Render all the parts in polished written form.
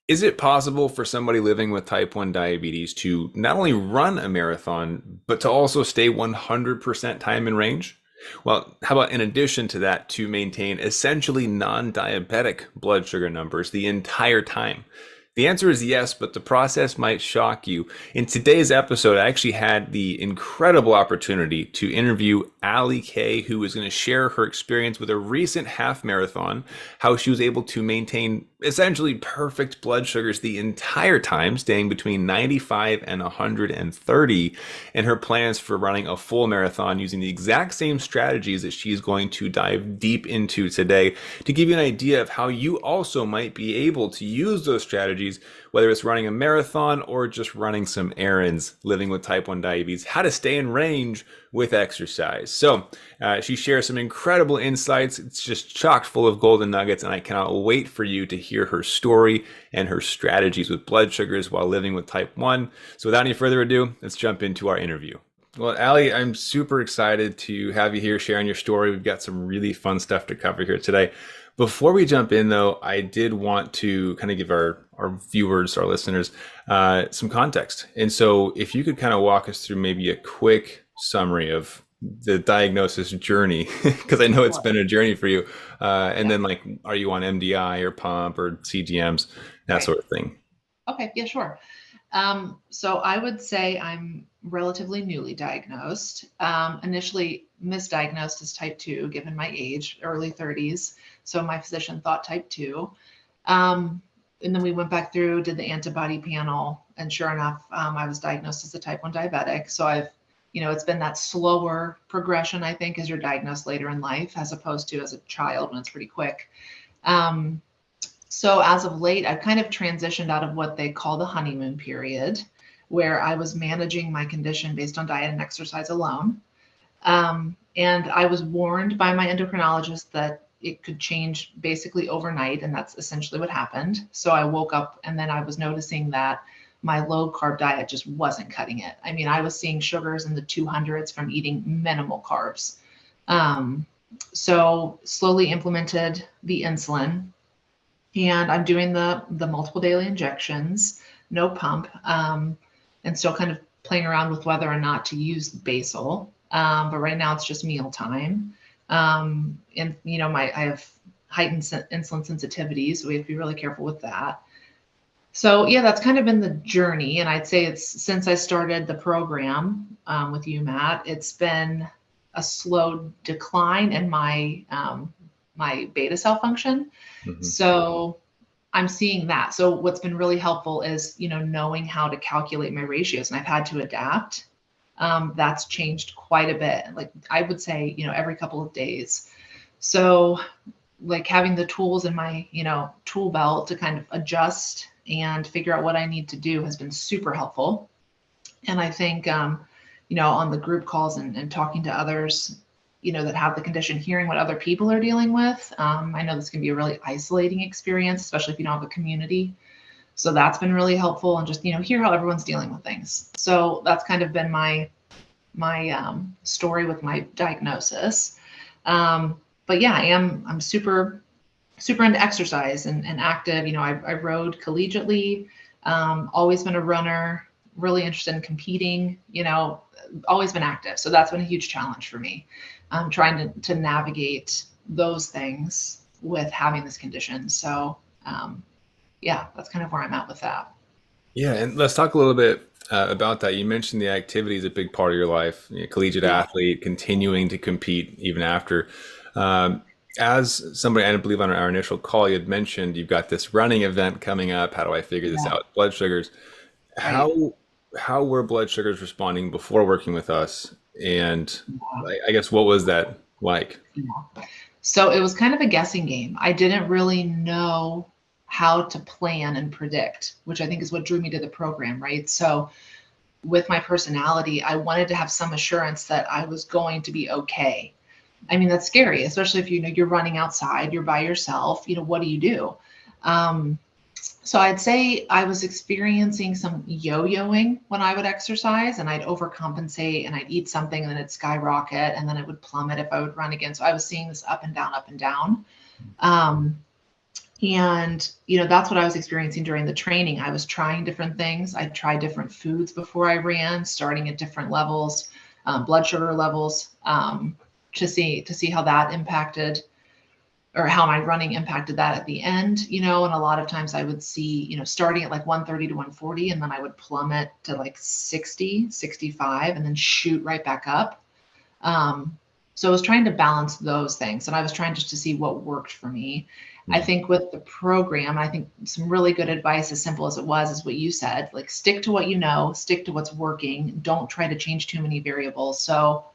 Is it possible for somebody living with type 1 diabetes to not only run a marathon, but to also stay 100% time in range? Well, how about in addition to that, to maintain essentially non-diabetic blood sugar numbers the entire time? The answer is yes, but the process might shock you. In today's episode, I actually had the incredible opportunity to interview Allie Kay, who is going to share her experience with a recent half marathon, how she was able to maintain essentially perfect blood sugars the entire time, staying between 95 and 130, and her plans for running a full marathon using the exact same strategies that she's going to dive deep into today to give you an idea of how you also might be able to use those strategies, whether it's running a marathon or just running some errands, living with type 1 diabetes, how to stay in range with exercise. So she shares some incredible insights. It's just chock full of golden nuggets, and I cannot wait for you to hear her story and her strategies with blood sugars while living with type 1. So without any further ado, let's jump into our interview. Well, Allie, I'm super excited to have you here sharing your story. We've got some really fun stuff to cover here today. Before we jump in, though, I did want to kind of give our viewers, our listeners, some context. And so if you could kind of walk us through maybe a quick summary of the diagnosis journey, because I know it's Sure. been a journey for you. And Yeah. then, like, are you on MDI or pump or CGMs, that Right. sort of thing? Okay. Yeah, sure. So I would say I'm relatively newly diagnosed. Initially misdiagnosed as type 2, given my age, early 30s. So my physician thought type 2. And then we went back through, did the antibody panel, and sure enough, I was diagnosed as a type 1 diabetic. So it's been that slower progression, I think, as you're diagnosed later in life, as opposed to as a child when it's pretty quick. Um, So as of late, I've kind of transitioned out of what they call the honeymoon period, where I was managing my condition based on diet and exercise alone. And I was warned by my endocrinologist that it could change basically overnight, and that's essentially what happened. So I woke up and then I was noticing that my low carb diet just wasn't cutting it. I mean, I was seeing sugars in the 200s from eating minimal carbs. Um, so slowly implemented the insulin, and I'm doing the multiple daily injections, no pump, and still kind of playing around with whether or not to use basal. But right now it's just meal time, and I have heightened insulin sensitivity, so we have to be really careful with that. So yeah, that's kind of been the journey, and I'd say it's since I started the program with you, Matt. It's been a slow decline in my beta cell function. Mhm. So I'm seeing that. So what's been really helpful is, knowing how to calculate my ratios, and I've had to adapt. That's changed quite a bit. Like I would say, every couple of days. So like having the tools in my, tool belt to kind of adjust and figure out what I need to do has been super helpful. And I think, on the group calls and talking to others, that have the condition, hearing what other people are dealing with. I know this can be a really isolating experience, especially if you don't have a community. So that's been really helpful, and just, hear how everyone's dealing with things. So that's kind of been my story with my diagnosis. But yeah, I'm super into exercise and active. I rode collegiately, always been a runner, really interested in competing, always been active. So that's been a huge challenge for me, trying to navigate those things with having this condition. So, yeah, that's kind of where I'm at with that. Yeah, and let's talk a little bit about that. You mentioned the activity is a big part of your life, collegiate Yeah. athlete, continuing to compete even after. Um, as somebody, I believe on our initial call, you had mentioned you've got this running event coming up. How do I figure this Yeah. out? Blood sugars. Right. How were blood sugars responding before working with us? And Yeah. I guess what was that like? Yeah. So it was kind of a guessing game. I didn't really know how to plan and predict, which I think is what drew me to the program, right? So with my personality, I wanted to have some assurance that I was going to be okay. I mean, that's scary, especially if you're running outside, you're by yourself. What do you do? Um, so I'd say I was experiencing some yo-yoing when I would exercise, and I'd overcompensate and I'd eat something and then it'd skyrocket and then it would plummet if I would run again. So I was seeing this up and down, up and down. Um, And, that's what I was experiencing during the training. I was trying different things. I tried different foods before I ran, starting at different levels, blood sugar levels, to see how that impacted, or how my running impacted that at the end, and a lot of times I would see, starting at like 130 to 140, and then I would plummet to like 60, 65, and then shoot right back up. So I was trying to balance those things, and I was trying just to see what worked for me. I Mm. think with the program, I think some really good advice, as simple as it was, is what you said, like stick to what you know, stick to what's working. Don't try to change too many variables. So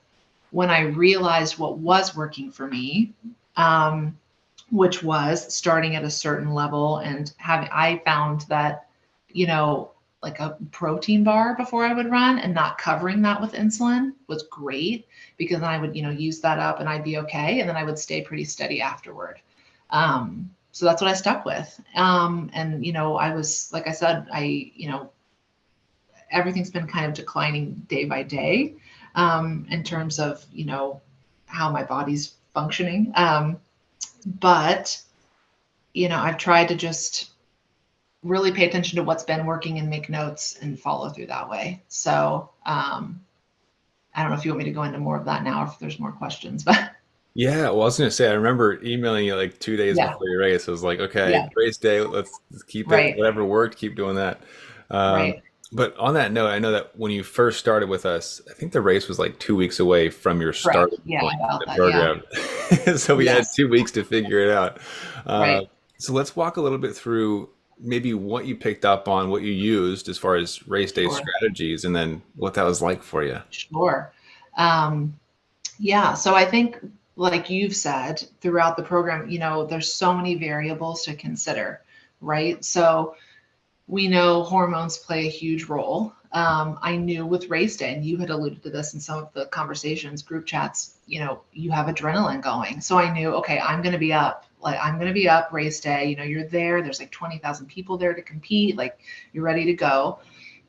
when I realized what was working for me, um, which was starting at a certain level and I found that, you know, like a protein bar before I would run and not covering that with insulin was great, because then I would, use that up and I'd be okay. And then I would stay pretty steady afterward. So that's what I stuck with. And, I was, like I said, everything's been kind of declining day by day, in terms of, how my body's functioning. But I've tried to just really pay attention to what's been working and make notes and follow through that way. So I don't know if you want me to go into more of that now, or if there's more questions, but Yeah, well, I was gonna say, I remember emailing you like 2 days yeah, before your race. I was like, okay, yeah, race day, let's keep it, right, whatever worked, keep doing that. Um, right, but on that note, I know that when you first started with us, I think the race was like 2 weeks away from your correct. starting Yeah, point in about the that. Yeah. program. So we had Yes. 2 weeks to figure it out. Uh, Right. so let's walk a little bit through maybe what you picked up on, what you used as far as race day Sure. strategies, and then what that was like for you. Sure. Um, yeah. So I think, like you've said throughout the program, there's so many variables to consider, right? So we know hormones play a huge role. I knew with race day, and you had alluded to this in some of the conversations, group chats, you have adrenaline going. So I knew, okay, I'm going to be up. Like, I'm going to be up race day. You're there. There's like 20,000 people there to compete. Like, you're ready to go.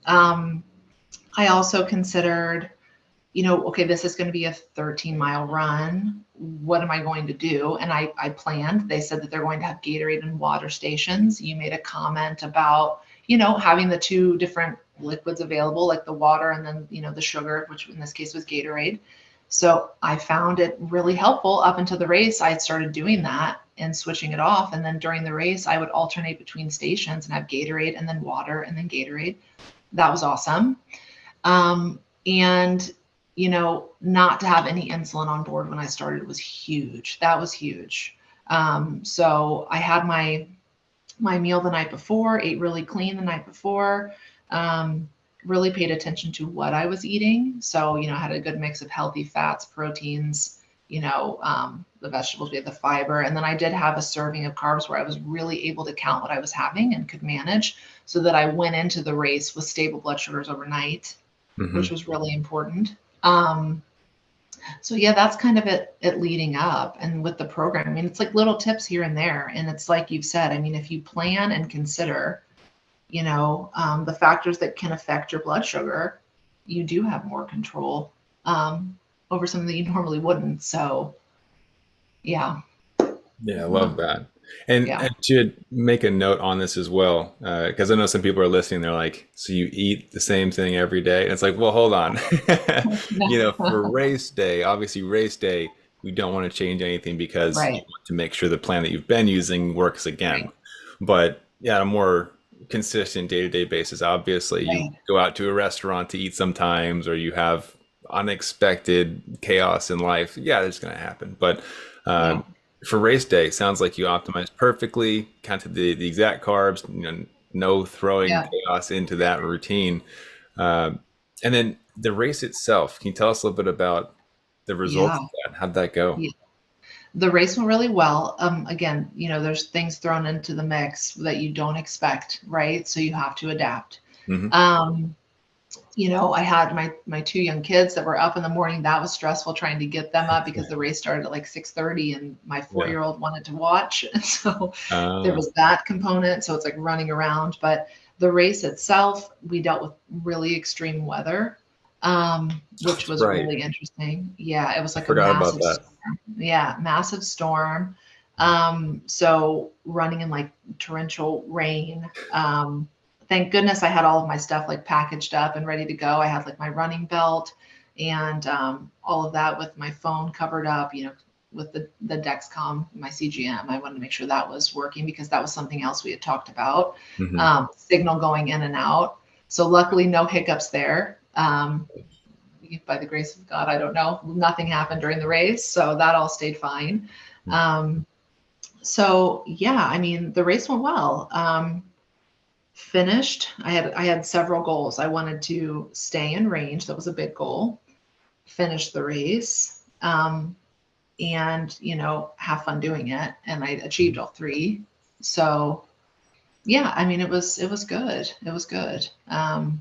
Um, I also considered, okay, this is going to be a 13-mile run. What am I going to do? And I planned. They said that they're going to have Gatorade and water stations. You made a comment about, having the two different liquids available, like the water and then, the sugar, which in this case was Gatorade. So I found it really helpful. Up until the race, I started doing that and switching it off. And then during the race, I would alternate between stations and have Gatorade and then water and then Gatorade. That was awesome. And not to have any insulin on board when I started was huge. That was huge. So I had my meal the night before, ate really clean the night before, really paid attention to what I was eating. So, I had a good mix of healthy fats, proteins, the vegetables, we had the fiber. And then I did have a serving of carbs where I was really able to count what I was having and could manage, so that I went into the race with stable blood sugars overnight, which Hmm. was really important. Um, so yeah, that's kind of it leading up. And with the program, I mean, it's like little tips here and there. And it's like you've said, I mean, if you plan and consider, the factors that can affect your blood sugar, you do have more control, over something that you normally wouldn't. So yeah, Yeah, I uh, love that. And yeah, to make a note on this as well, because I know some people are listening, they're like, so you eat the same thing every day? And it's like, well, hold on. For race day, obviously race day, we don't want to change anything because you right, want to make sure the plan that you've been using works again. right, But yeah, on a more consistent day-to-day basis, obviously you right. go out to a restaurant to eat sometimes, or you have unexpected chaos in life. Yeah, that's going to happen. But Yeah, um, for race day, sounds like you optimized perfectly, counted the exact carbs, no throwing yeah, chaos into that routine. Um, and then the race itself, can you tell us a little bit about the results yeah. of that? How'd that go? Yeah. The race went really well. Again, there's things thrown into the mix that you don't expect, right? So you have to adapt. Hmm. Um, I had my two young kids that were up in the morning. That was stressful trying to get them up because the race started at like 6:30, and my Yeah. 4-year-old wanted to watch. So there Uh, was that component. So it's like running around. But the race itself, we dealt with really extreme weather, which that's was right. really interesting. Yeah, it was I like a forgot about massive that. storm. Yeah, massive storm. So running in like torrential rain. Thank goodness I had all of my stuff like packaged up and ready to go. I had like my running belt and all of that with my phone covered up, with the Dexcom, my CGM. I wanted to make sure that was working because that was something else we had talked about. Hmm. Signal going in and out. So luckily no hiccups there. By the grace of God, I don't know. Nothing happened during the race, so that all stayed fine. So yeah, I mean, the race went well. Finished. I had several goals. I wanted to stay in range. That was a big goal. Finish the race, and have fun doing it. And I achieved all three. So yeah, I mean, it was good. It was good. And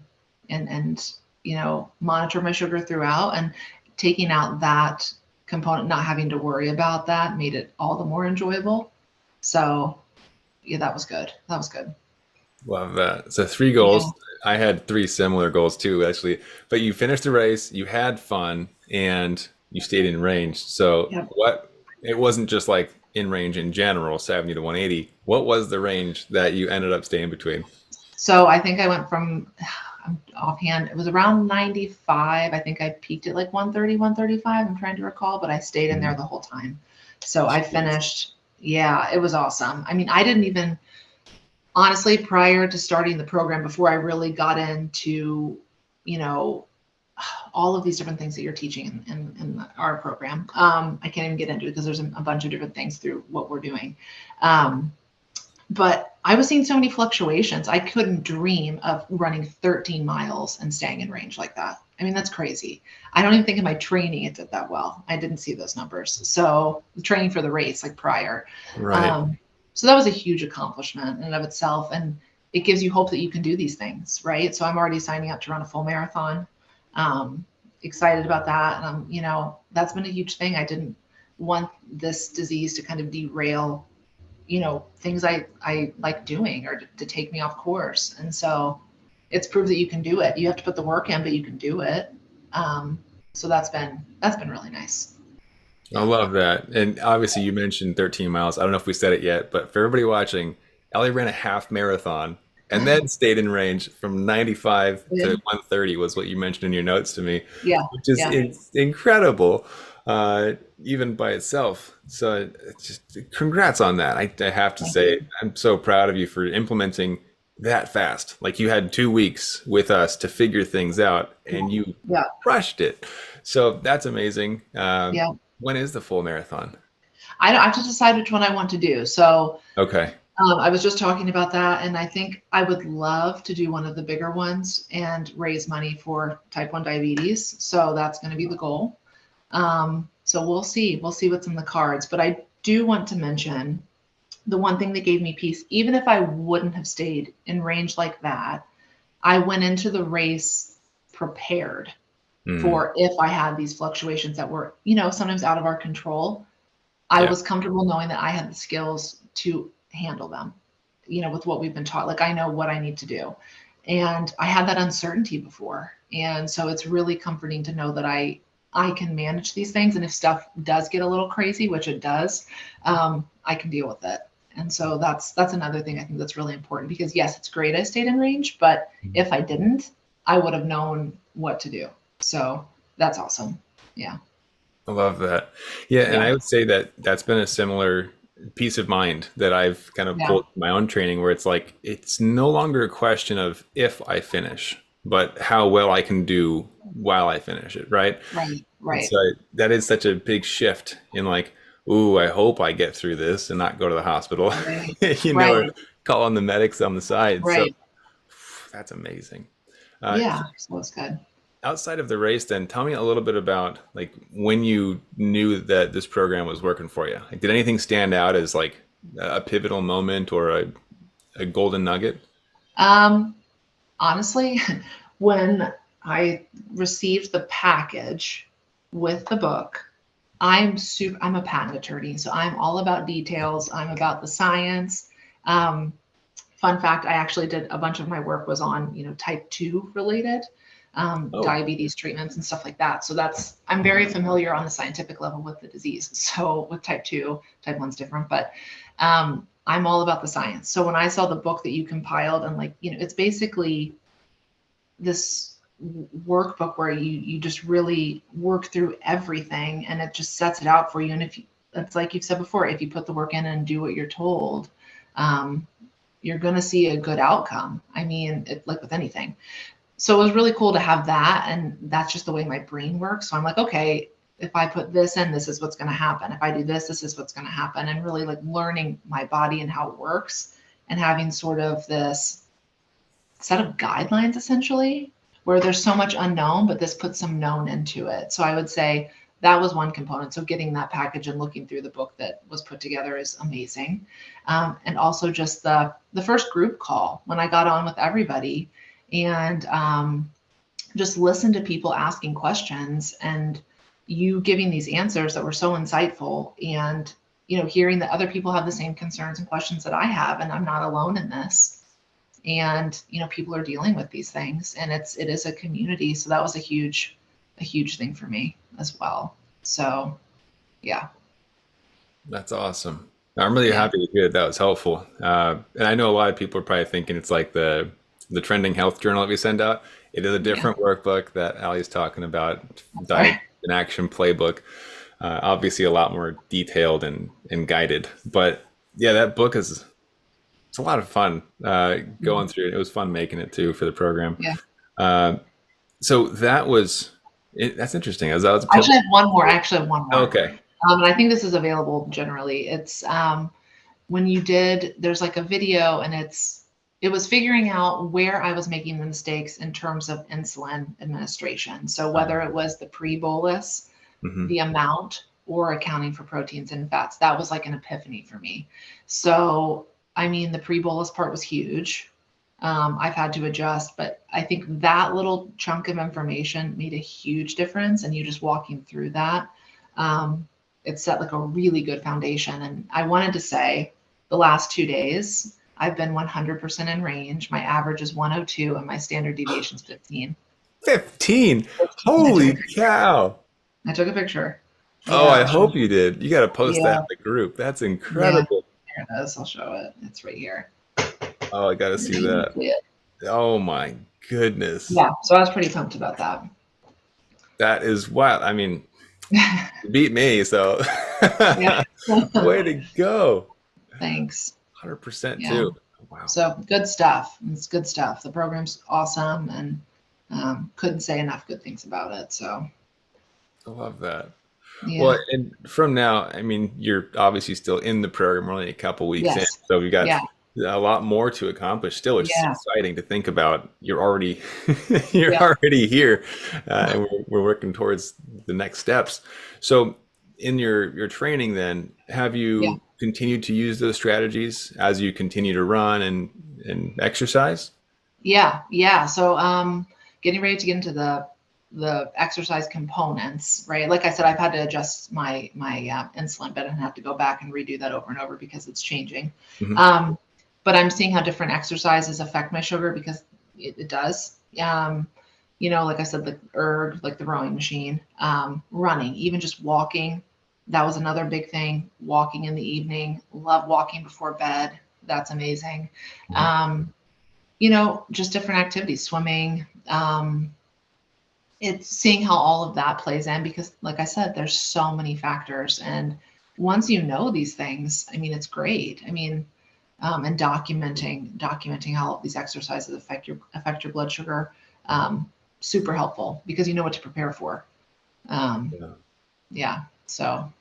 monitor my sugar throughout, and taking out that component, not having to worry about that, made it all the more enjoyable. So yeah, that was good. That was good. Love that. So three Yeah. goals. I had three similar goals too, actually. But you finished the race, you had fun, and you stayed in range. So Yep. what? It wasn't just like in range in general, 70 to 180. What was the range that you ended up staying between? So I think I went from, I'm offhand, it was around 95. I think I peaked at like 130, 135. I'm trying to recall, but I stayed in there Mhm. the whole time. So I Jeez. finished. Yeah, it was awesome. I mean, I didn't even, honestly, prior to starting the program, before I really got into, you know, all of these different things that you're teaching in our program, I can't even get into it because there's a bunch of different things through what we're doing. Um, but I was seeing so many fluctuations. I couldn't dream of running 13 miles and staying in range like that. I mean, that's crazy. I don't even think in my training it did that well. I didn't see those numbers. So the training for the race, like prior. Right. Um, so that was a huge accomplishment in and of itself. And it gives you hope that you can do these things, right? So I'm already signing up to run a full marathon. Um, Excited about that. And that's been a huge thing. I didn't want this disease to kind of derail things I like doing, or to take me off course. And so it's proved that you can do it. You have to put the work in, but you can do it. Um, so that's been really nice. I love that. And obviously, you mentioned 13 miles. I don't know if we said it yet, but for everybody watching, Allie ran a half marathon and then stayed in range from 95 to Yeah, 130 was what you mentioned in your notes to me, yeah, which is yeah. incredible, even by itself. So just congrats on that. I have to Thank say, you. I'm so proud of you for implementing that fast. Like you had 2 weeks with us to figure things out and you Yeah, crushed it. So that's amazing. yeah. When is the full marathon? I have to decide which one I want to do. So Okay. I was just talking about that, and I think I would love to do one of the bigger ones and raise money for type 1 diabetes. So that's going to be the goal. So we'll see. We'll see what's in the cards. But I do want to mention the one thing that gave me peace, even if I wouldn't have stayed in range like that, I went into the race prepared Mm, for if I had these fluctuations that were, sometimes out of our control. I yeah. was comfortable knowing that I had the skills to handle them, with what we've been taught. Like I know what I need to do. And I had that uncertainty before. And so it's really comforting to know that I can manage these things. And if stuff does get a little crazy, which it does, I can deal with it. And so that's another thing I think that's really important, because yes, it's great I stayed in range, but if I didn't, I would have known what to do. So that's awesome. Yeah. I love that. Yeah, and Yeah. I would say that that's been a similar peace of mind that I've kind of Yeah. pulled from my own training where it's like it's no longer a question of if I finish, but how well I can do while I finish it, right? Right. And Right. so that is such a big shift in like, ooh, I hope I get through this and not go to the hospital, Right. or Right. call on the medics on the side. So Right. that's amazing. Yeah. So it's good. Outside of the race, then tell me a little bit about like when you knew that this program was working for you. Like, did anything stand out as like a pivotal moment or a golden nugget? Um, Honestly, when I received the package with the book, I'm a patent attorney, so I'm all about details. I'm about the science. Um, Fun fact, I actually did a bunch of my work was on, type 2 related. Oh, diabetes treatments and stuff like that. So I'm very familiar on the scientific level with the disease. So with type 2, type 1's different, but I'm all about the science. So when I saw the book that you compiled, and like, it's basically this workbook where you just really work through everything, and it just sets it out for you. And if you, it's like you've said before, if you put the work in and do what you're told, um, you're going to see a good outcome. I mean, like with anything. So it was really cool to have that. And that's just the way my brain works. So I'm like, okay, if I put this in, this is what's going to happen. If I do this, this is what's going to happen. And really like learning my body and how it works, and having sort of this set of guidelines essentially, where there's so much unknown, but this puts some known into it. So I would say that was one component. So getting that package and looking through the book that was put together is amazing. And also just the first group call when I got on with everybody, and just listen to people asking questions, and you giving these answers that were so insightful, and hearing that other people have the same concerns and questions that I have, and I'm not alone in this. And people are dealing with these things, and it is a community. So that was a huge thing for me as well. So yeah. that's awesome. I'm really Yeah. happy to hear that was helpful. And I know a lot of people are probably thinking it's like the trending health journal that we send out. It is a Yeah. different workbook that Allie's talking about, That's Diet right. in Action Playbook. Obviously, a lot more detailed and guided. But yeah, that book is it's a lot of fun going through it. It was fun making it too for the program. Yeah. Uh, so that's interesting. As I was I actually pivot. have one more. I actually have one more. Okay. And I think this is available generally. It's when there's like a video, and it was figuring out where I was making the mistakes in terms of insulin administration. So whether it was the pre-bolus, Mhm. the amount, or accounting for proteins and fats, that was like an epiphany for me. So, I mean, the pre-bolus part was huge. I've had to adjust, but I think that little chunk of information made a huge difference. And you just walking through that, um, it set like a really good foundation. And I wanted to say the last 2 days, I've been 100% in range. My average is 102, and my standard deviation is 15. 15. 15. Holy cow. I took a picture. Oh, Yeah, I I'll show hope you. you did. You got to post that Yeah, in the group. That's yeah. incredible. Here it is. I'll show it. It's right here. Oh, I got to see You can that. see it. Oh my goodness. Yeah. So I was pretty pumped about that. That is wild. I mean, you beat me, so Yeah. way to go. Thanks. 100% Yeah. too. Wow. So good stuff. It's good stuff. The program's awesome, and couldn't say enough good things about it. So I love that. Well, yeah. and from now, I mean, you're obviously still in the program. We're only a couple weeks in, Yes. so we got Yeah. a lot more to accomplish. Still, it's Yeah. exciting to think about. You're already you're Yeah. already here, and we're working towards the next steps. So, in your training, then, have Yeah. you continued to use those strategies as you continue to run and exercise? Yeah, yeah. So getting ready to get into the exercise components, right? Like I said, I've had to adjust my insulin, but I have to go back and redo that over and over because it's changing. Hmm. Um, but I'm seeing how different exercises affect my sugar, because it does. Like I said, the erg, like the rowing machine, running, even just walking. That was another big thing. Walking in the evening, love walking before bed. That's amazing. Hmm. Um, just different activities, swimming. It's seeing how all of that plays in, because, like I said, there's so many factors. And once you know these things, I mean, it's great. I mean, and documenting how these exercises affect your blood sugar, super helpful, because you know what to prepare for. Um, Yeah. yeah. So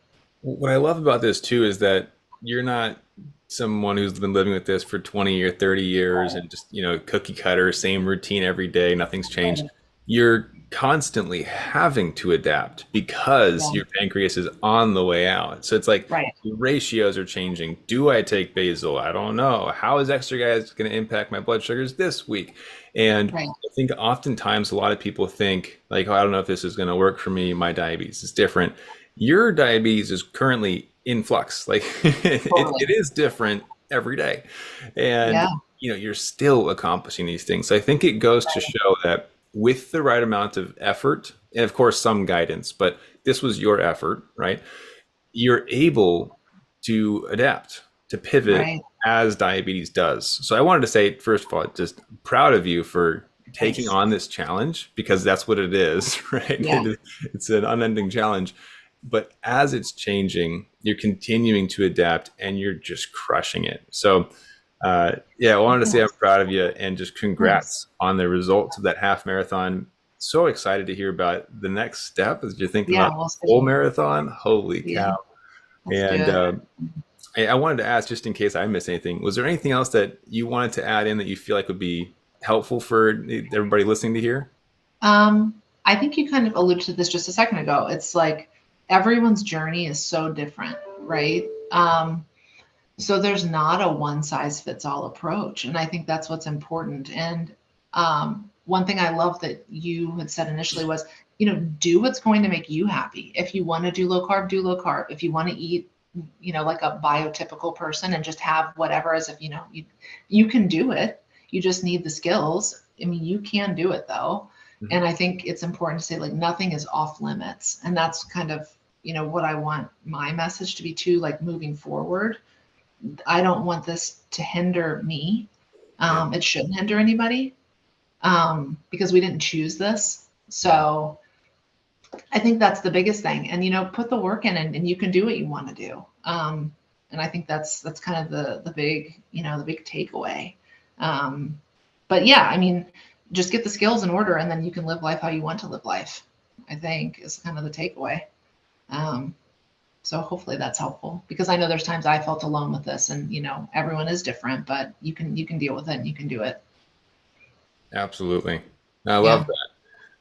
What I love about this too is that you're not someone who's been living with this for 20 or 30 years right, and just, cookie cutter, same routine every day, nothing's changed. right, You're constantly having to adapt because yeah, your pancreas is on the way out. So it's like right, the ratios are changing. Do I take basil? I don't know. How is exercise going to impact my blood sugars this week? And right, I think oftentimes a lot of people think like, oh, I don't know if this is going to work for me. My diabetes is different. Your diabetes is currently in flux. Like it totally, is different every day. And yeah, you're still accomplishing these things. So I think it goes to right, show that with the right amount of effort, and of course some guidance, but this was your effort, right? You're able to adapt, to pivot Right. as diabetes does. So I wanted to say, first of all, just proud of you for taking Thanks. on this challenge, because that's what it is, right? Yeah. It's an unending challenge. But as it's changing, you're continuing to adapt and you're just crushing it. So, yeah, I wanted to say I'm Yes. proud of you and just Thanks. congrats on the results of that half marathon. So excited to hear about the next step as you're thinking Yeah, about we'll the full see. marathon. Holy Yeah, cow. let's do And it. I wanted to ask, just in case I missed anything, was there anything else that you wanted to add in that you feel like would be helpful for everybody listening to hear? I think you kind of alluded to this just a second ago. It's like everyone's journey is so different, right? So there's not a one size fits all approach. And I think that's what's important. And one thing I love that you had said initially was, do what's going to make you happy. If you want to do low carb, do low carb. If you want to eat, like a biotypical person and just have whatever, as if, you can do it. You just need the skills. I mean, you can do it though. Mhm. And I think it's important to say like nothing is off limits. And that's kind of, what I want my message to be too, like moving forward. I don't want this to hinder me. Yeah, It shouldn't hinder anybody, because we didn't choose this. So I think that's the biggest thing. And put the work in, and you can do what you want to do. And I think that's kind of the big the big takeaway. Um, but yeah, I mean, just get the skills in order, and then you can live life how you want to live life. I think is kind of the takeaway. Um, so hopefully that's helpful, because I know there's times I felt alone with this, and everyone is different, but you can deal with it and you can do it. absolutely. I love Yeah.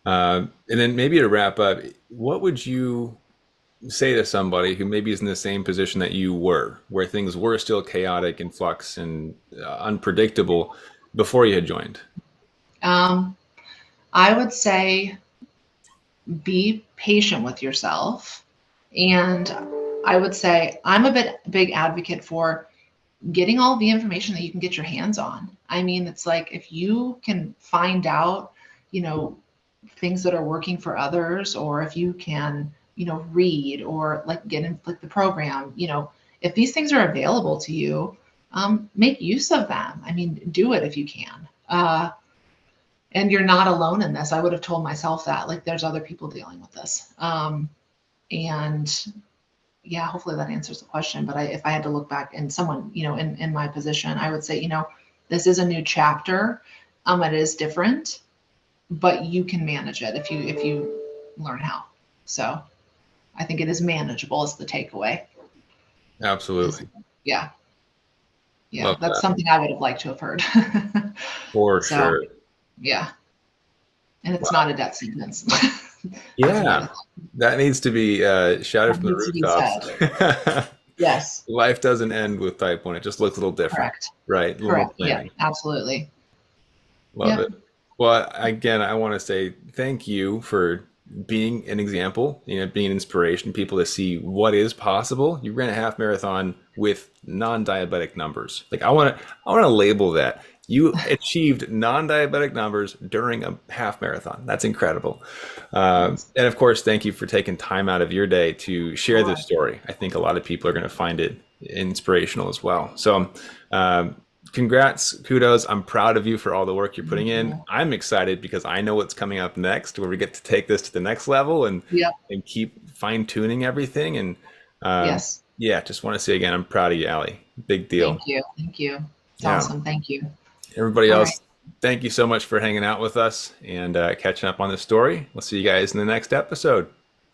that. And then maybe to wrap up, what would you say to somebody who maybe is in the same position that you were, where things were still chaotic and flux and unpredictable before you had joined? Um, I would say be patient with yourself. And I would say I'm a big advocate for getting all the information that you can get your hands on. I mean, it's like if you can find out, you know, things that are working for others, or if you can, read or like get in like the program, if these things are available to you, make use of them. I mean, do it if you can. And you're not alone in this. I would have told myself that, like, there's other people dealing with this. And yeah, hopefully that answers the question. But if I had to look back and someone, in my position, I would say, this is a new chapter. It is different, but you can manage it if you learn how. So I think it is manageable is the takeaway. Is Absolutely. yeah, yeah. Love That's that. something I would have liked to have heard. For So sure. yeah. And it's not Wow. a death sentence. That's the Yeah. other thing That needs to be shouted that from the needs to be rooftops. said. Yes, Life doesn't end with type 1. It just looks a little different, correct. right? A little more Correct. Yeah, planning. absolutely. Love Yep. it. Well, again, I want to say thank you for being an example, being an inspiration to people to see what is possible. You ran a half marathon with non-diabetic numbers. Like I want to label that. You achieved non-diabetic numbers during a half marathon. That's incredible. Thanks. And of course, thank you for taking time out of your day to share this Sure. story. I think a lot of people are going to find it inspirational as well. So, congrats, kudos. I'm proud of you for all the work you're putting Thank in. you. I'm excited because I know what's coming up next, where we get to take this to the next level Yep. and keep fine tuning everything. And Yes. yeah, just want to say again, I'm proud of you, Allie. Big deal. Thank you. Thank you. It's Yeah. awesome. Thank you. Everybody All right. else, thank you so much for hanging out with us and catching up on this story. We'll see you guys in the next episode.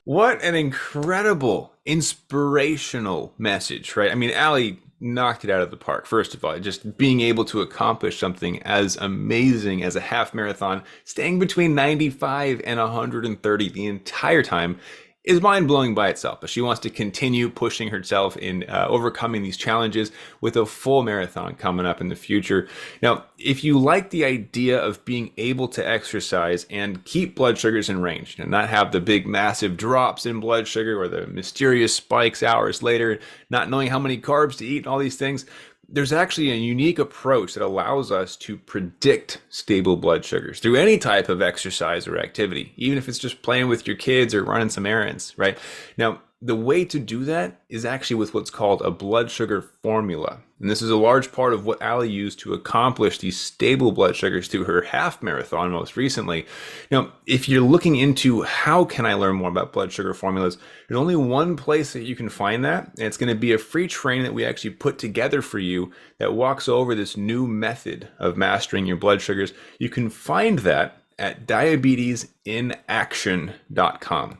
What an incredible, inspirational message, right? I mean, Allie knocked it out of the park. First of all, just being able to accomplish something as amazing as a half marathon, staying between 95 and 130 the entire time is mind blowing by itself. But she wants to continue pushing herself in overcoming these challenges with a full marathon coming up in the future. Now, if you like the idea of being able to exercise and keep blood sugars in range and not have the big massive drops in blood sugar or the mysterious spikes hours later, not knowing how many carbs to eat and all these things, there's actually a unique approach that allows us to predict stable blood sugars through any type of exercise or activity, even if it's just playing with your kids or running some errands, right? Now, the way to do that is actually with what's called a blood sugar formula. And this is a large part of what Allie used to accomplish these stable blood sugars through her half marathon most recently. Now, if you're looking into how can I learn more about blood sugar formulas, there's only one place that you can find that, and it's going to be a free training that we actually put together for you that walks over this new method of mastering your blood sugars. You can find that at diabetesinaction.com.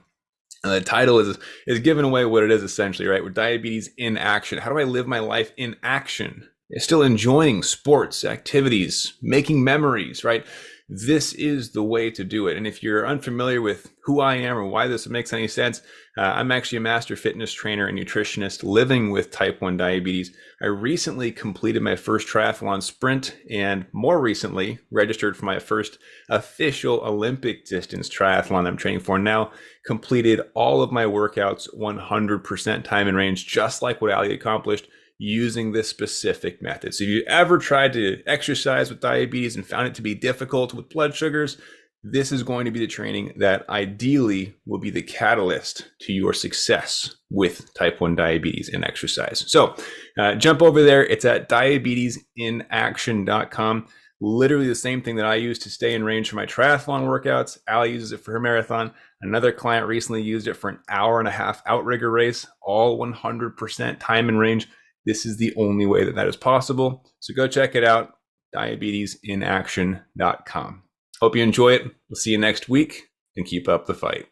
And the title is giving away what it is essentially, right? With diabetes in action. How do I live my life in action? Still enjoying sports, activities, making memories, right? This is the way to do it. And if you're unfamiliar with who I am or why this makes any sense, I'm actually a master fitness trainer and nutritionist living with type 1 diabetes. I recently completed my first triathlon sprint and more recently registered for my first official Olympic distance triathlon I'm training for now. Completed all of my workouts 100% time and range, just like what Allie accomplished, using this specific method. So if you ever tried to exercise with diabetes and found it to be difficult with blood sugars, this is going to be the training that ideally will be the catalyst to your success with type 1 diabetes and exercise. So jump over there. It's at diabetesinaction.com. Literally the same thing that I use to stay in range for my triathlon workouts. Allie uses it for her marathon. Another client recently used it for an hour-and-a-half outrigger race, all 100% time and range. This is the only way that is possible. So go check it out, diabetesinaction.com. Hope you enjoy it. We'll see you next week, and keep up the fight.